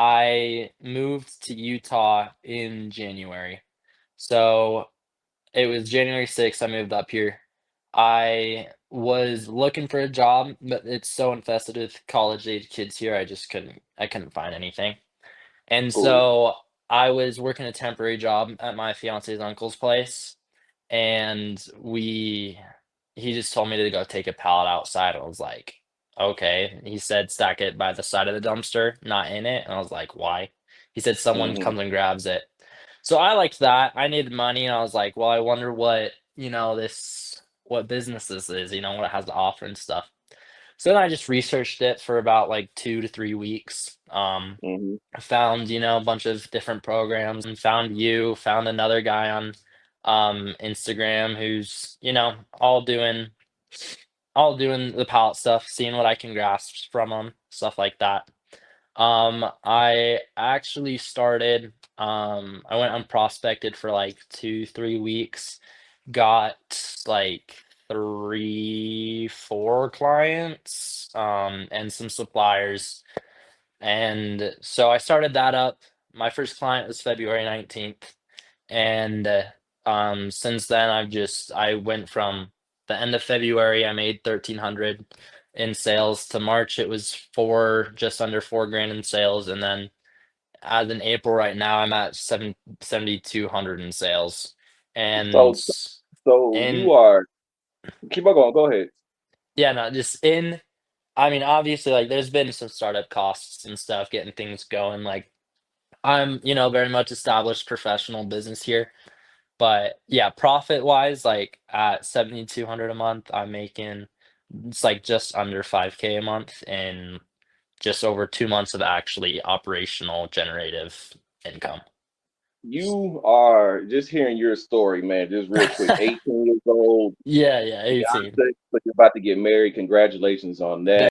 I moved to Utah in January. So it was January 6th, I moved up here. I was looking for a job, but it's so infested with college-age kids here, I couldn't find anything. And Cool. so I was working a temporary job at my fiance's uncle's place, and he just told me to go take a pallet outside. I was like, okay. He said stack it by the side of the dumpster, not in it. And I was like, why? He said someone Mhm. comes and grabs it. So I liked that. I needed money, and I was like, well, I wonder what business this is, what it has to offer and stuff. So then I just researched it for about like 2 to 3 weeks. Mhm. I found, a bunch of different programs and found another guy on Instagram who's, all doing the palette stuff, seeing what I can grasp from him, stuff like that. I actually I went unprospected for like 2, 3 weeks, got like 3, 4 clients, and some suppliers. And so I started that up. My first client was February 19th. And since then I went from the end of February, I made 1,300 in sales, to March it was just under 4 grand in sales. And then as in April right now, I'm at 7,200 in sales. And So so you in are keep on going. Go ahead. Yeah, no, just in I mean, obviously, like, there's been some startup costs and stuff getting things going. Like, I'm, very much established professional business here. But yeah, profit wise, like at 7,200 a month, I'm making it's like just under 5K a month in just over 2 months of actually operational generative income. You are just hearing your story, man. Just real quick. 18 years old, Yeah, yeah, 18. fiance, but you're about to get married. Congratulations on that.